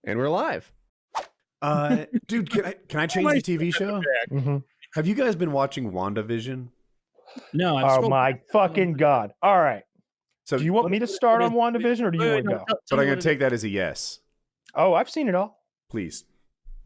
And we're live. Dude, can I change the TV show? Mm-hmm. Have you guys been watching WandaVision? No, Oh my fucking god! All right. So, Do you want me to start on WandaVision, or do you want to go? but I'm going to take that as a yes. Oh, I've seen it all. Please.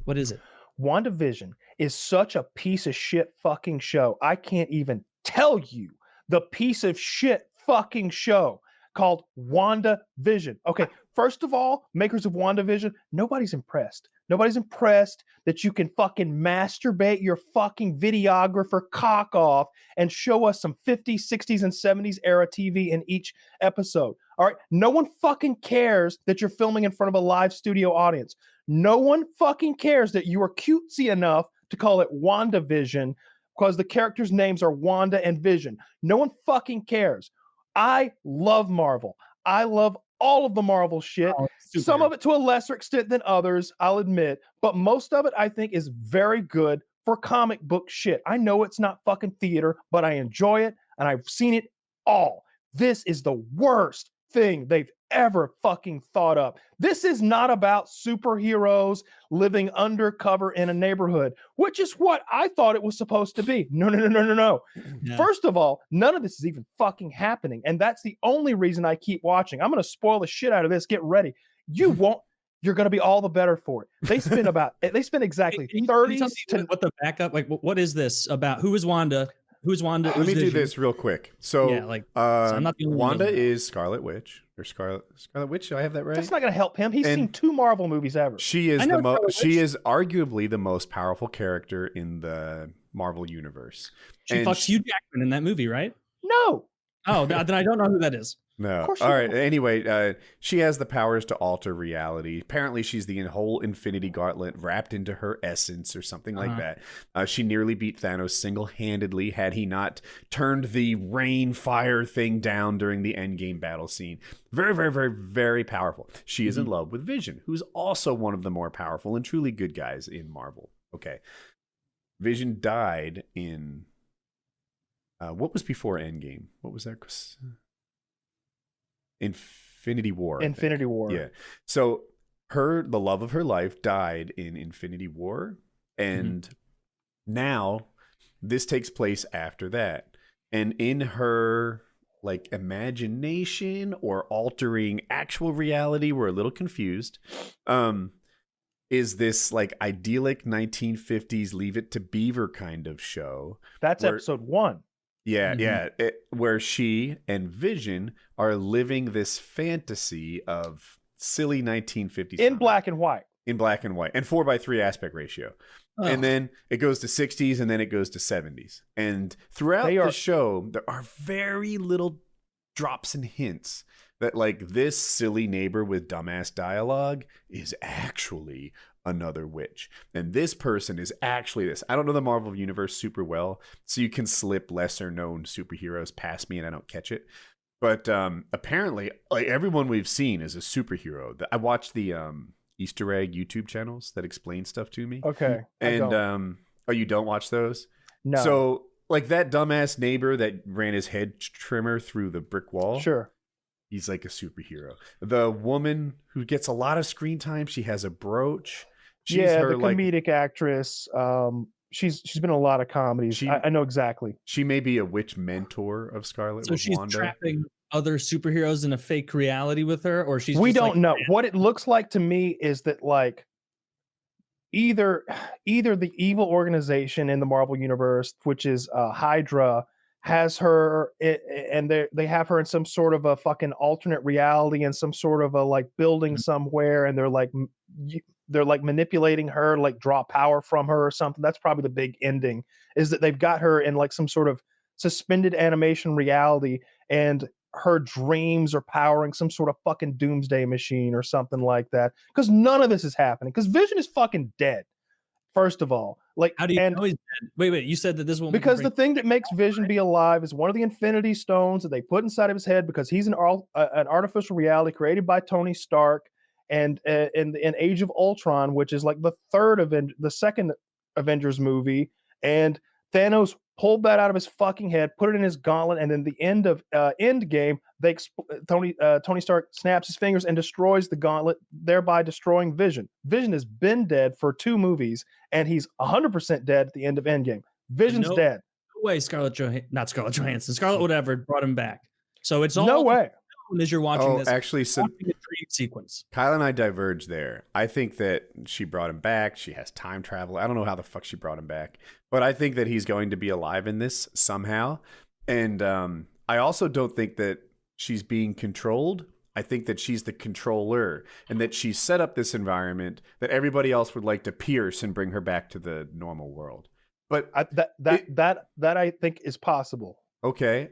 What is it? WandaVision is such a piece of shit fucking show. I can't even tell you the piece of shit fucking show called WandaVision. Okay, first of all, makers of WandaVision, nobody's impressed. Nobody's impressed that you can fucking masturbate your fucking videographer cock off and show us some 50s, 60s, and 70s era TV in each episode. All right, no one fucking cares that you're filming in front of a live studio audience. No one fucking cares that you are cutesy enough to call it WandaVision because the characters' names are Wanda and Vision. No one fucking cares. I love Marvel. I love all of the Marvel shit. Oh, some of it to a lesser extent than others, I'll admit. But most of it, I think, is very good for comic book shit. I know it's not fucking theater, but I enjoy it, and I've seen it all. This is the worst thing they've ever fucking thought up. This is not about superheroes living undercover in a neighborhood, which is what I thought it was supposed to be. No. Yeah. First of all, none of this is even fucking happening. And that's the only reason I keep watching. I'm going to spoil the shit out of this. Get ready. You won't. You're going to be all the better for it. They spend exactly 30 to what the backup, like, what is this about? Who is Wanda? Who's Wanda? Let me do this real quick. So, Yeah, like, so I'm not the only one Wanda that knows. is Scarlet Witch. Or Scarlet Witch, do I have that right? That's not going to help him. He's And seen 2 Marvel movies ever. She is I know Scarlet she Witch. is arguably the most powerful character in the Marvel universe. She And fucks Hugh Jackman in that movie, right? No. Oh, then I don't know who that is. No. course All you right. don't. Anyway, she has the powers to alter reality. Apparently, she's the whole Infinity Gauntlet wrapped into her essence or something like Uh-huh. that. She nearly beat Thanos single-handedly had he not turned the rain fire thing down during the Endgame battle scene. Very, very, very, very powerful. She is in love with Vision, who's also one of the more powerful and truly good guys in Marvel. Okay. Vision died in... what was before Endgame? What was that? Infinity War. I think. Infinity War. Yeah. So the love of her life died in Infinity War. And now this takes place after that. And in her like imagination or altering actual reality, we're a little confused. Is this like idyllic 1950s Leave It to Beaver kind of show? That's Where- episode 1. Yeah, Mhm. yeah. Where she and Vision are living this fantasy of silly 1950s In comic. black and white. In black and white, and 4:3 aspect ratio. Oh. And then it goes to 60s, and then it goes to 70s. And throughout the show, there are very little drops and hints that like this silly neighbor with dumbass dialogue is actually another witch, and this person is actually this. I don't know the Marvel universe super well, so you can slip lesser known superheroes past me and I don't catch it. But apparently, like everyone we've seen is a superhero. I watched the Easter egg YouTube channels that explain stuff to me. Okay. I And don't. oh, you don't watch those? No. So like that dumbass neighbor that ran his head trimmer through the brick wall. Sure. He's like a superhero. The woman who gets a lot of screen time, she has a brooch. She's yeah, her the like comedic actress. She's been in a lot of comedies. I know exactly. she may be a witch mentor of Scarlet So with she's Wanda. trapping other superheroes in a fake reality with her, or she's We just don't like, know. What it looks like to me is that like either the evil organization in the Marvel universe, which is Hydra, has her and they have her in some sort of a fucking alternate reality in some sort of a like building somewhere, and they're like manipulating her, like draw power from her or something. That's probably the big ending, is that they've got her in like some sort of suspended animation reality, and her dreams are powering some sort of fucking doomsday machine or something like that. Because none of this is happening. Because Vision is fucking dead. First of all, like, how do you and know he's dead? Wait, you said that this will because the thing that makes Vision be alive is one of the Infinity Stones that they put inside of his head, because he's an artificial reality created by Tony Stark, and in Age of Ultron, which is like the second Avengers movie, and Thanos pulled that out of his fucking head, put it in his gauntlet, and then the end of Endgame, Tony Stark snaps his fingers and destroys the gauntlet, thereby destroying Vision. Vision has been dead for 2 movies, and he's 100% dead at the end of Endgame. Vision's dead. No way not Scarlett Johansson. Scarlett whatever brought him back. So it's all no way. As you're watching this. Actually, so watching the dream sequence. Kyle and I diverge there. I think that she brought him back. She has time travel. I don't know how the fuck she brought him back, but I think that he's going to be alive in this somehow. And I also don't think that she's being controlled. I think that she's the controller, and that she set up this environment that everybody else would like to pierce and bring her back to the normal world. But that I think is possible. Okay,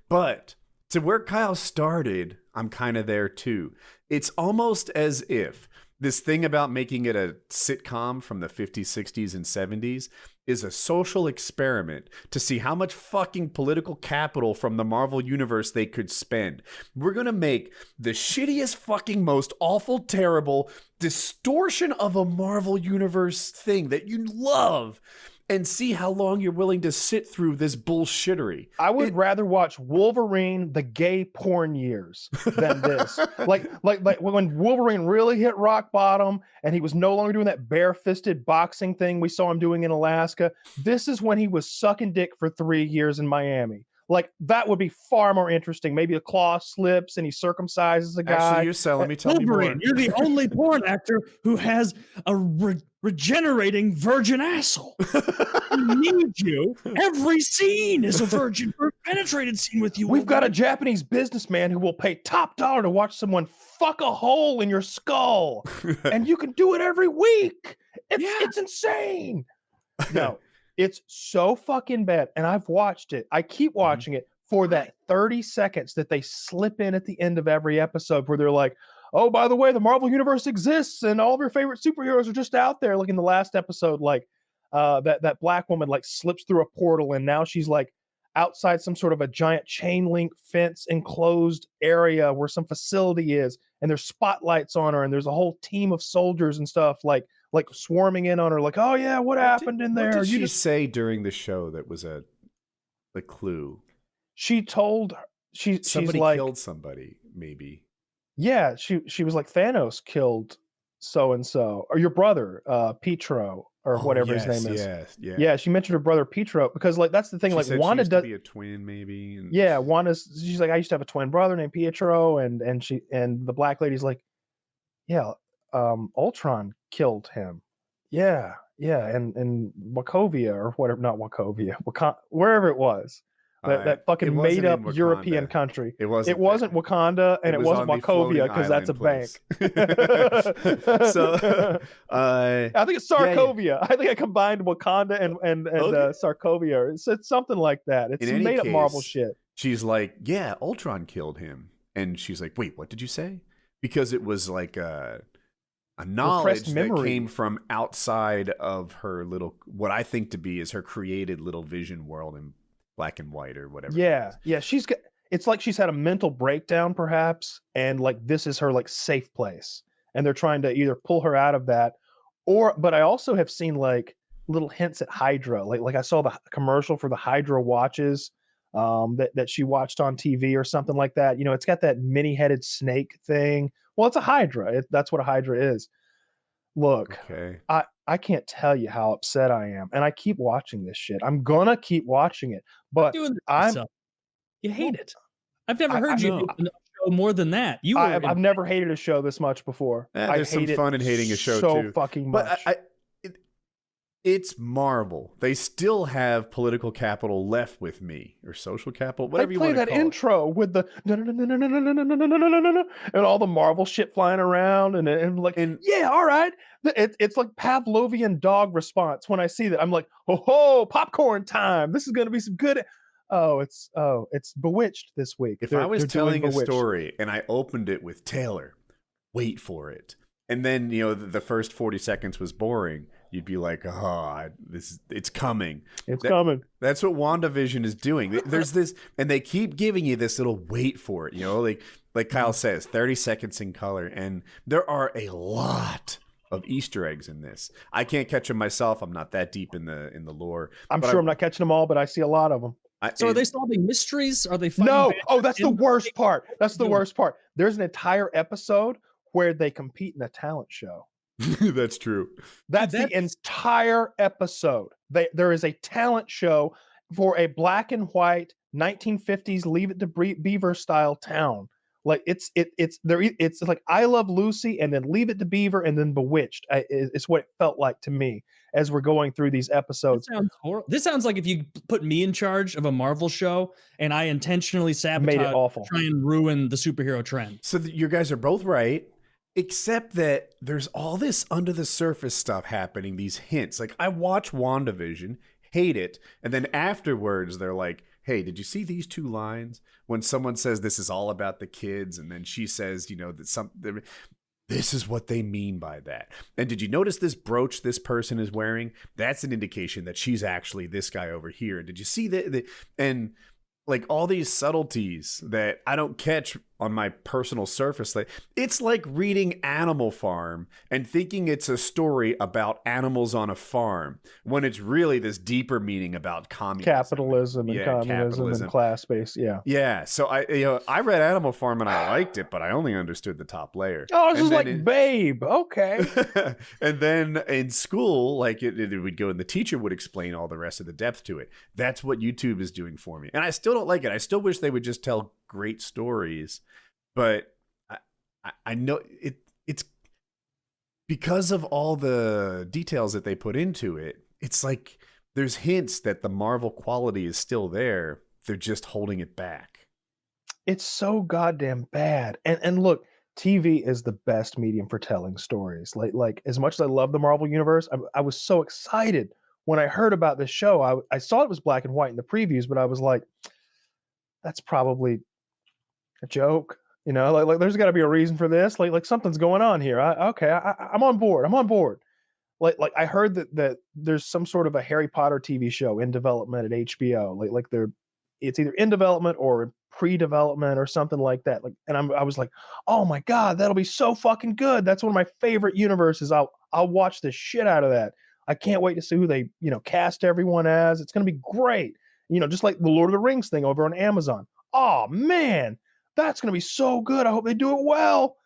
but to where Kyle started, I'm kind of there too. It's almost as if this thing about making it a sitcom from the 50s, 60s, and 70s is a social experiment to see how much fucking political capital from the Marvel universe they could spend. We're going to make the shittiest fucking most awful, terrible distortion of a Marvel universe thing that you love, and see how long you're willing to sit through this bullshittery. I would rather watch Wolverine, the gay porn years, than this. like when Wolverine really hit rock bottom and he was no longer doing that bare-fisted boxing thing we saw him doing in Alaska. This is when he was sucking dick for 3 years in Miami. Like, that would be far more interesting. Maybe a claw slips and he circumcises a guy. Actually, you're selling me. Tell me more. You're the only porn actor who has a regenerating virgin asshole. We need you. Every scene is a virgin penetrated scene with you. We've got a Japanese businessman who will pay top dollar to watch someone fuck a hole in your skull. And you can do it every week. It's insane. No. It's so fucking bad. And I've watched it. I keep watching it for that 30 seconds that they slip in at the end of every episode where they're like, oh, by the way, the Marvel Universe exists and all of your favorite superheroes are just out there. Like in the last episode, like that black woman like slips through a portal and now she's like outside some sort of a giant chain link fence enclosed area where some facility is. And there's spotlights on her and there's a whole team of soldiers and stuff like swarming in on her, like, oh yeah, what happened in there? What did she say during the show that was a clue? She told somebody like, killed somebody, maybe. Yeah, she was like, Thanos killed so and so, or your brother, Pietro, or whatever his name is. Yeah. She mentioned her brother Pietro because like that's the thing. She like said Wanda she used does to be a twin, maybe. And... Yeah, she's like, I used to have a twin brother named Pietro, and the black lady's like, yeah, Ultron killed him. Yeah, and Wachovia or whatever, not Wachovia, wherever it was. That fucking made up European country. It wasn't Wakanda, and it wasn't Wachovia because that's a bank. So I think it's Sarkovia. Yeah. I think I combined Wakanda and Sarkovia. It's something like that. It's made up Marvel shit. She's like, yeah, Ultron killed him, and she's like, wait, what did you say? Because it was like a knowledge that came from outside of her little, what I think to be is her created little vision world in black and white or whatever. Yeah. It's like she's had a mental breakdown perhaps, and like this is her like safe place, and they're trying to either pull her out of that, but I also have seen like little hints at Hydra. Like I saw the commercial for the Hydra watches that she watched on TV or something like that. You know, it's got that many-headed snake thing. Well, it's a Hydra. That's what a Hydra is. Look, okay. I can't tell you how upset I am, and I keep watching this shit. I'm gonna keep watching it, but you hate it. I've never heard you hate the show more than that. I've never hated a show this much before. There's some fun in hating a show so too. Fucking much. But it's Marvel. They still have political capital left with me, or social capital, whatever you want to call it. Play that intro with the and all the Marvel shit flying around, and yeah, all right. It's like Pavlovian dog response when I see that. I'm like, ho, popcorn time. This is going to be some good. It's Bewitched this week. If I was telling a story and I opened it with Taylor, wait for it, and then the first 40 seconds was boring, you'd be like, it's coming. It's coming. That's what WandaVision is doing. There's this, and they keep giving you this little wait for it. Like Kyle says, 30 seconds in color, and there are a lot of Easter eggs in this. I can't catch them myself. I'm not that deep in the lore. I'm sure I'm not catching them all, but I see a lot of them. So are they solving mysteries? Are they fighting? No. Oh, that's the worst part. That's the worst part. There's an entire episode where they compete in a talent show. That's true. That's the entire episode. There is a talent show for a black and white 1950s Leave It to Beaver style town. Like it's like I Love Lucy and then Leave It to Beaver and then Bewitched. It's what it felt like to me as we're going through these episodes. This sounds like if you put me in charge of a Marvel show and I intentionally sabotage, made it awful, try and ruin the superhero trend. So you guys are both right, except that there's all this under the surface stuff happening. These hints. Like I watch WandaVision, hate it, and then afterwards they're like, hey, did you see these 2 lines? When someone says this is all about the kids, and then she says, that this is what they mean by that. And did you notice this brooch this person is wearing? That's an indication that she's actually this guy over here. And did you see that? And like all these subtleties that I don't catch on my personal surface. Like it's like reading Animal Farm and thinking it's a story about animals on a farm when it's really this deeper meaning about capitalism and communism and class based. Yeah. So I read Animal Farm and I liked it, but I only understood the top layer. Oh, it's just like Babe. Okay. And then in school, like it would go and the teacher would explain all the rest of the depth to it. That's what YouTube is doing for me. And I still don't like it. I still wish they would just tell great stories, but I know it's because of all the details that they put into it. It's like there's hints that the Marvel quality is still there. They're just holding it back. It's so goddamn bad. And look, TV is the best medium for telling stories. Like as much as I love the Marvel universe, I was so excited when I heard about this show. I saw it was black and white in the previews, but I was like, that's probably a joke, like there's got to be a reason for this. Like something's going on here. I'm on board. I'm on board. Like I heard that there's some sort of a Harry Potter TV show in development at HBO. Like it's either in development or pre-development or something like that. Like, and I was like, oh my God, that'll be so fucking good. That's one of my favorite universes. I'll watch the shit out of that. I can't wait to see who they, cast everyone as. It's going to be great. Just like the Lord of the Rings thing over on Amazon. Oh man, that's going to be so good. I hope they do it well.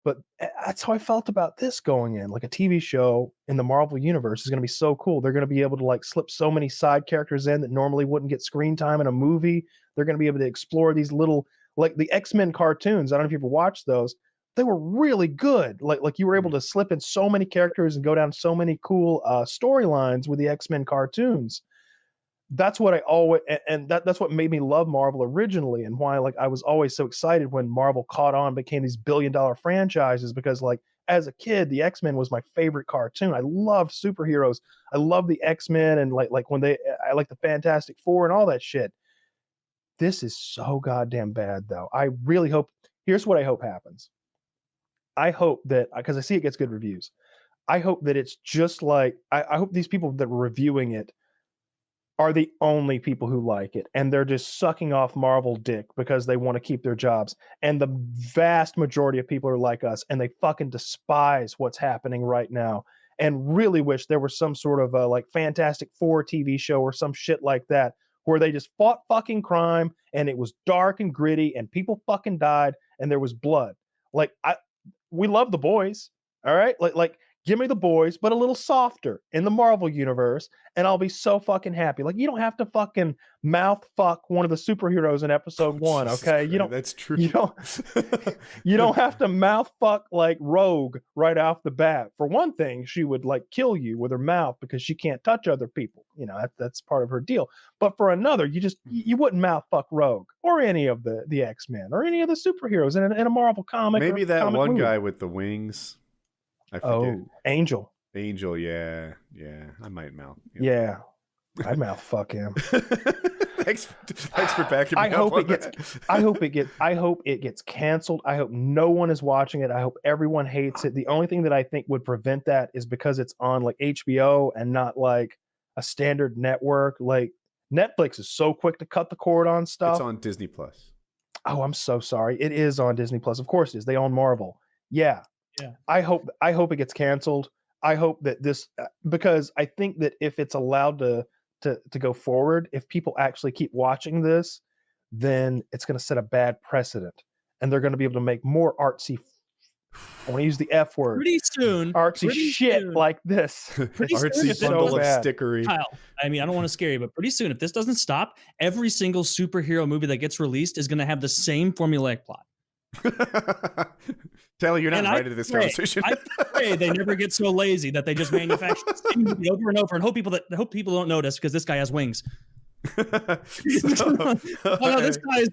But that's how I felt about this going in. Like a TV show in the Marvel universe is going to be so cool. They're going to be able to like slip so many side characters in that normally wouldn't get screen time in a movie. They're going to be able to explore these little, like the X-Men cartoons. I don't know if you've ever watched those. They were really good. Like you were able to slip in so many characters and go down so many cool storylines with the X-Men cartoons. That's what I always, and that's what made me love Marvel originally, and why like I was always so excited when Marvel caught on, became these billion-dollar franchises, because like as a kid, the X-Men was my favorite cartoon. I loved superheroes. I love the X-Men, and like when I like the Fantastic Four and all that shit. This is so goddamn bad though. I really hope, here's what I hope happens. I hope that, because I see it gets good reviews, I hope that it's just like, I hope these people that were reviewing it are the only people who like it, and they're just sucking off Marvel dick because they want to keep their jobs. And the vast majority of people are like us, and they fucking despise what's happening right now, and really wish there was some sort of a like Fantastic Four TV show or some shit like that, where they just fought fucking crime, and it was dark and gritty, and people fucking died, and there was blood. Like we love The Boys, all right? Like give me The Boys, but a little softer in the Marvel universe, and I'll be so fucking happy. Like, you don't have to fucking mouth fuck one of the superheroes in episode 1, okay? You don't. That's true. You don't have to mouth fuck like Rogue right off the bat. For one thing, she would like kill you with her mouth because she can't touch other people. That's part of her deal. But for another, you wouldn't mouth fuck Rogue or any of the X-Men or any of the superheroes in a Marvel comic. Maybe that one movie. Guy with the wings. I forget. Oh, Angel, yeah. I might mouth. Yeah, I'd mouth fuck him. Thanks for backing me I up hope on it gets. that. I hope it gets canceled. I hope no one is watching it. I hope everyone hates it. The only thing that I think would prevent that is because it's on like HBO and not like a standard network. Like Netflix is so quick to cut the cord on stuff. It's on Disney Plus. Oh, I'm so sorry. It is on Disney Plus. Of course it is. They own Marvel. Yeah. I hope it gets canceled. I hope that this because I think that if it's allowed to go forward, if people actually keep watching this, then it's going to set a bad precedent, and they're going to be able to make more artsy. I want to use the F word. Pretty soon, artsy shit like this. Artsy bundle of stickery. Kyle, I mean, I don't want to scare you, but pretty soon, if this doesn't stop, every single superhero movie that gets released is going to have the same formulaic plot. Taylor, you're not invited to this conversation. I pray they never get so lazy that they just manufacture the same movie over and over and hope people don't notice because this guy has wings. Oh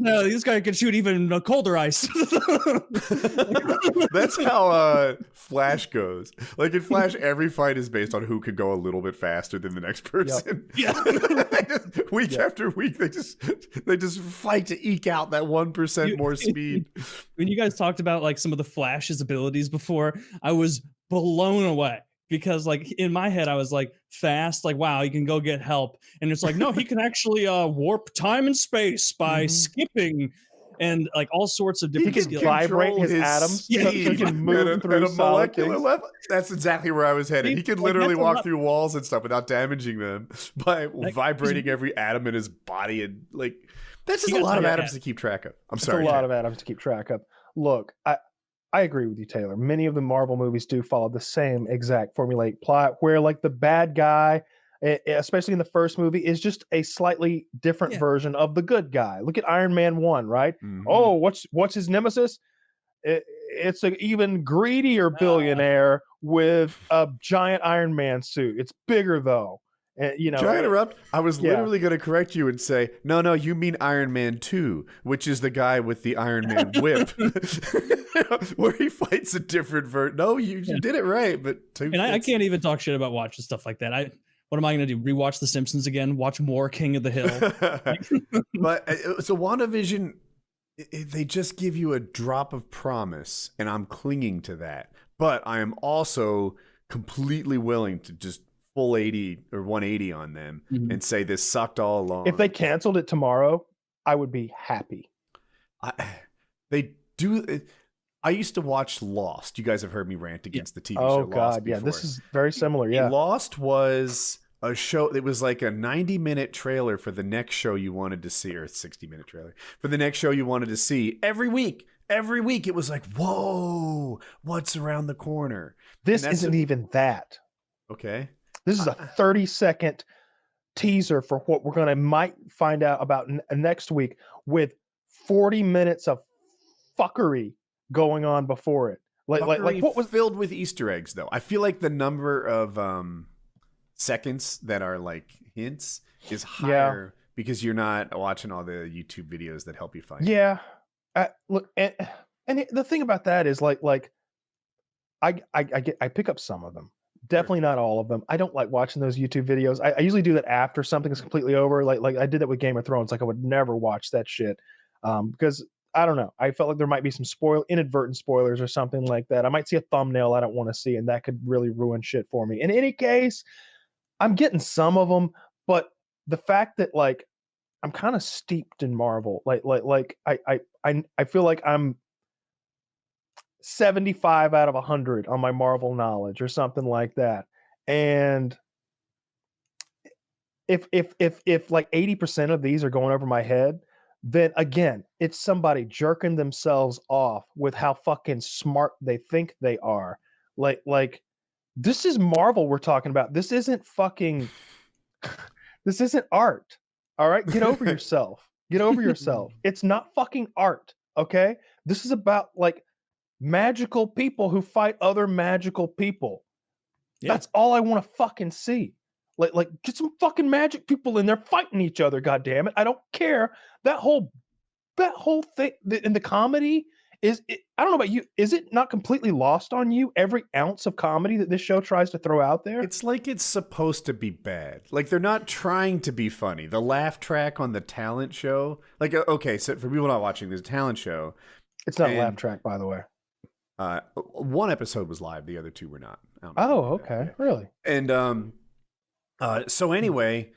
no, this guy can shoot even colder ice. That's how Flash goes. Like in Flash, every fight is based on who can go a little bit faster than the next person. Yep. Week after week, they just fight to eke out that 1% more speed. When you guys talked about like some of the Flash's abilities before, I was blown away. Because like in my head, I was like fast, like, wow, he can go get help. And it's like, no, he can actually warp time and space by skipping and like all sorts of different skills. He can vibrate his atoms. Yeah, he can move through at a molecular level. That's exactly where I was headed. He can literally walk through walls and stuff without damaging them by vibrating every atom in his body. And like, that's just a lot of atoms to keep track of. I'm sorry. It's a lot of atoms to keep track of. Look, I agree with you, Taylor. Many of the Marvel movies do follow the same exact formulaic plot where like the bad guy, especially in the first movie, is just a slightly different version of the good guy. Look at Iron Man 1, right? Mm-hmm. Oh, what's his nemesis? It's an even greedier billionaire with a giant Iron Man suit. It's bigger though. Can I interrupt? I was literally going to correct you and say, no, you mean Iron Man 2, which is the guy with the Iron Man whip, where he fights a different version. No, you did it right, but I can't even talk shit about watching stuff like that. What am I going to do? Rewatch The Simpsons again? Watch more King of the Hill? But so WandaVision, they just give you a drop of promise, and I'm clinging to that. But I am also completely willing to just full 80 or 180 on them and say this sucked all along. If they canceled it tomorrow, I would be happy. They do. I used to watch Lost. You guys have heard me rant against the TV show Lost. Oh God, before. This is very similar. Yeah, Lost was a show. It was like a 90-minute trailer for the next show you wanted to see, or a 60-minute trailer for the next show you wanted to see every week. Every week it was like, whoa, what's around the corner? This isn't even that. Okay. This is a 30-second teaser for what we're might find out about next week with 40 minutes of fuckery going on before it. Like what was filled with Easter eggs though? I feel like the number of seconds that are like hints is higher because you're not watching all the YouTube videos that help you find. Yeah. Look, and the thing about that is like I pick up some of them. Definitely not all of them. I don't like watching those YouTube videos. I usually do that after something is completely over. Like I did that with Game of Thrones. Like I would never watch that shit because I don't know. I felt like there might be some inadvertent spoilers or something like that. I might see a thumbnail I don't want to see, and that could really ruin shit for me. In any case, I'm getting some of them, but the fact that like I'm kind of steeped in Marvel, like I feel like I'm 75 out of 100 on my Marvel knowledge or something like that. And if like 80% of these are going over my head, then again, it's somebody jerking themselves off with how fucking smart they think they are. Like this is Marvel we're talking about. This isn't fucking this isn't art. All right? Get over yourself. Get over yourself. It's not fucking art, okay? This is about like magical people who fight other magical people. Yeah. That's all I want to fucking see. Like get some fucking magic people in there fighting each other, god damn it. I don't care. That whole thing in the comedy I don't know about you, is it not completely lost on you, every ounce of comedy that this show tries to throw out there? It's like it's supposed to be bad. Like they're not trying to be funny. The laugh track on the talent show, like okay, so for people not watching, there's a talent show. It's not a laugh track, by the way. One episode was live, the other two were not. Oh, okay. Really? And so anyway,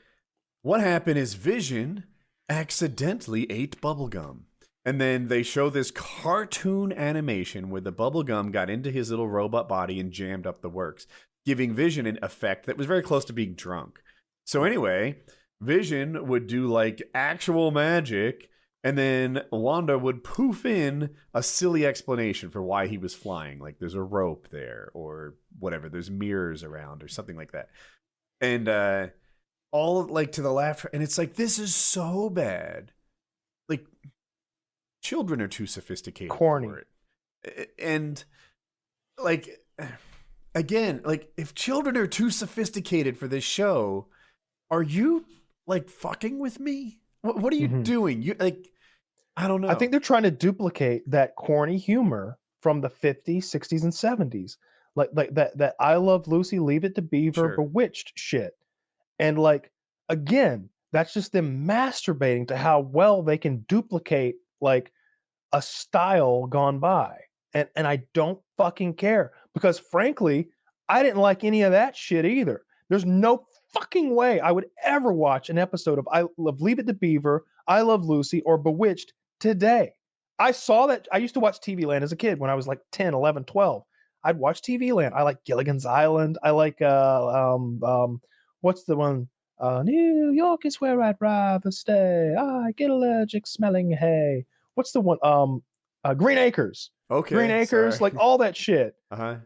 what happened is Vision accidentally ate bubblegum. And then they show this cartoon animation where the bubble gum got into his little robot body and jammed up the works, giving Vision an effect that was very close to being drunk. So anyway, Vision would do like actual magic, and then Wanda would poof in a silly explanation for why he was flying. Like there's a rope there or whatever. There's mirrors around or something like that. And all like to the laughter. And it's like, this is so bad. Like, children are too sophisticated Corny. for it. And like, again, like if children are too sophisticated for this show, are you like fucking with me? What are you doing? You like, I don't know. I think they're trying to duplicate that corny humor from the 50s, 60s, and 70s. Like that I Love Lucy, Leave It to Beaver, Sure. Bewitched shit. And like, again, that's just them masturbating to how well they can duplicate like a style gone by. And I don't fucking care because frankly, I didn't like any of that shit either. There's no fucking way I would ever watch an episode of I Love Leave It to Beaver, I Love Lucy, or Bewitched today. I saw that. I used to watch TV Land as a kid when I was like 10, 11, 12. I'd watch TV Land. I like Gilligan's Island. I like what's the one? New York is where I'd rather stay. I get allergic smelling hay. What's the one? Green Acres. Okay, Green Acres, sorry. like all that shit. But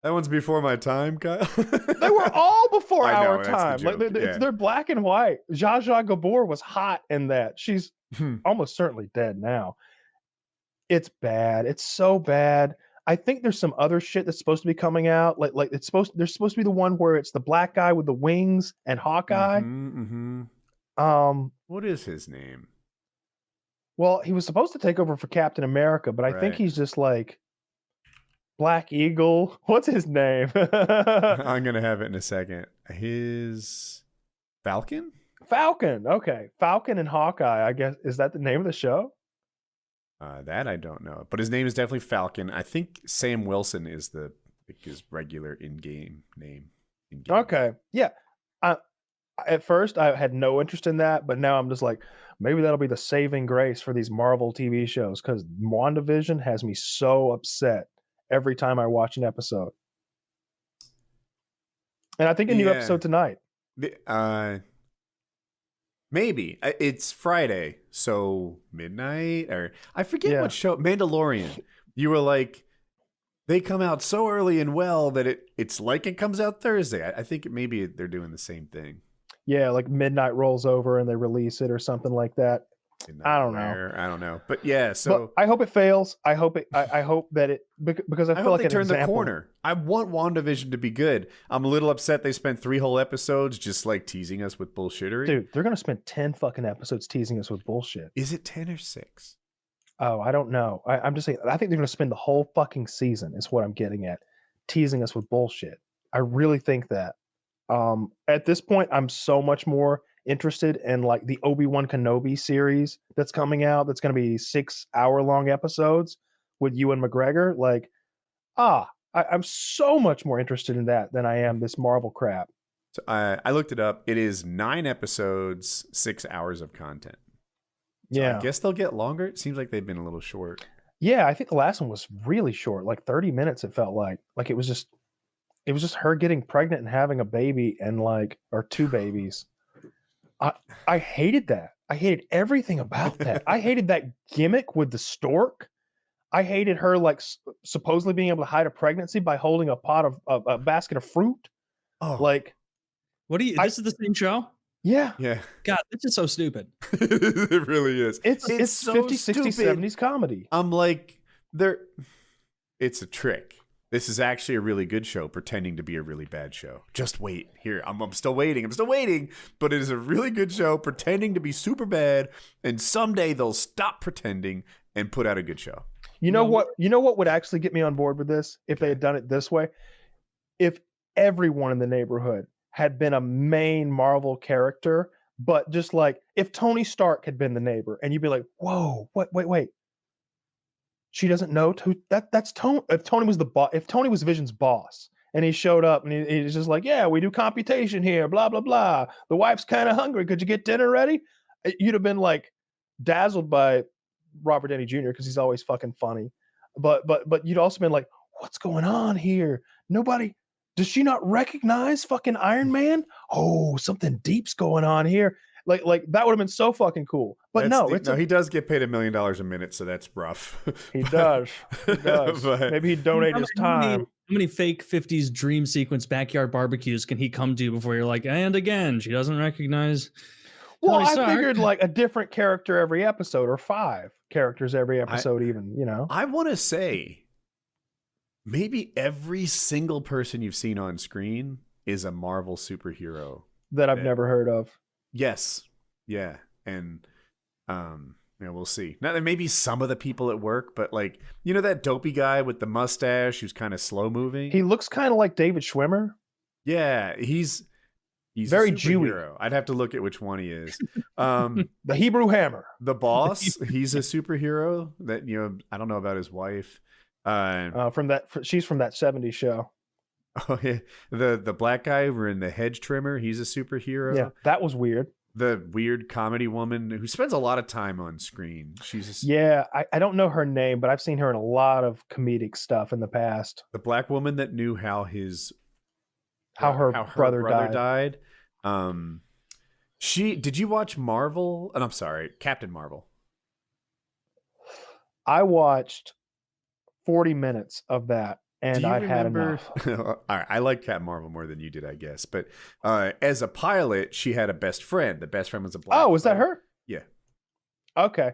that one's before my time, Kyle. they were all before I know, our that's the time. joke, Like yeah. they're black and white. Zsa Zsa Gabor was hot in that. She's almost certainly dead now. It's bad. It's so bad. I think there's some other shit that's supposed to be coming out. Like there's supposed to be the one where it's the black guy with the wings and Hawkeye. What is his name? Well, he was supposed to take over for Captain America, but I think Right. he's just like Black Eagle. What's his name? I'm gonna have it in a second. His Falcon? Falcon. Okay. Falcon and Hawkeye, I guess. Is that the name of the show? That I don't know. But his name is definitely Falcon. I think Sam Wilson is his regular in-game name. Okay. Yeah. At first, I had no interest in that, but now I'm just like, maybe that'll be the saving grace for these Marvel TV shows because WandaVision has me so upset every time I watch an episode. And I think a new episode tonight. Maybe. It's Friday, so midnight, or I forget what show. Mandalorian. You were like, they come out so early and well that it's like it comes out Thursday. I think maybe they're doing the same thing. Yeah, like midnight rolls over and they release it or something like that. I don't know. But yeah, so but I hope it fails. I hope that it because I feel like they turned the corner. I want WandaVision to be good. I'm a little upset they spent 3 whole episodes just like teasing us with bullshittery. Dude, they're gonna spend 10 fucking episodes teasing us with bullshit. Is it 10 or 6? Oh, I don't know. I'm just saying. I think they're gonna spend the whole fucking season. Is what I'm getting at, teasing us with bullshit. I really think that. At this point, I'm so much more interested in like the Obi-Wan Kenobi series that's coming out. That's going to be 6-hour-long episodes with Ewan McGregor. Like, I'm so much more interested in that than I am this Marvel crap. So I looked it up. It is 9 episodes, 6 hours of content. So Yeah, I guess they'll get longer. It seems like they've been a little short. yeah. I think the last one was really short, like 30 minutes. It felt like it was just her getting pregnant and having a baby and or 2 babies. I hated that. I hated everything about that. I hated that gimmick with the stork. I hated her supposedly being able to hide a pregnancy by holding a pot of a basket of fruit. Oh, what do you? This is the same show? Yeah. God, this is so stupid. It really is. It's so 50s, 60s, stupid. 70s comedy. I'm like, it's a trick. This is actually a really good show pretending to be a really bad show. Just wait. Here, I'm still waiting. But it is a really good show pretending to be super bad, and someday they'll stop pretending and put out a good show. You know what would actually get me on board with this if they had done it this way? If everyone in the neighborhood had been a main Marvel character, but just like if Tony Stark had been the neighbor and you'd be like, whoa, wait. She doesn't know that's Tony. If Tony was the boss, if Tony was Vision's boss, and he showed up and he's just like, yeah, we do computation here, blah blah blah. The wife's kind of hungry. Could you get dinner ready? You'd have been like, dazzled by Robert Downey Jr. because he's always fucking funny. But you'd also been like, what's going on here? Nobody, does she not recognize fucking Iron Man? Oh, something deep's going on here. Like that would have been so fucking cool. But he does get paid $1 million a minute, so that's rough. He does. But maybe he'd donate his time. How many fake 50s dream sequence backyard barbecues can he come to before you're like, and again, she doesn't recognize? Well, I figured like a different character every episode, or 5 characters every episode, I want to say maybe every single person you've seen on screen is a Marvel superhero that I've never heard of. Yes. Yeah. And we'll see. Now, there may be some of the people at work, but like, that dopey guy with the mustache who's kind of slow moving. He looks kind of like David Schwimmer. Yeah, he's very Jewy. I'd have to look at which one he is. The Hebrew Hammer. The boss, he's a superhero that, I don't know about his wife. She's from that 70s show. Oh yeah, the black guy over in the hedge trimmer, he's a superhero. Yeah, that was weird. The weird comedy woman who spends a lot of time on screen. I don't know her name, but I've seen her in a lot of comedic stuff in the past. The black woman that knew how her brother died. Did you watch Marvel? And I'm sorry, Captain Marvel. I watched 40 minutes of that. And I had enough. All right, I like Captain Marvel more than you did, I guess. But as a pilot, she had a best friend. The best friend was a black. Oh, was that her? Yeah. Okay.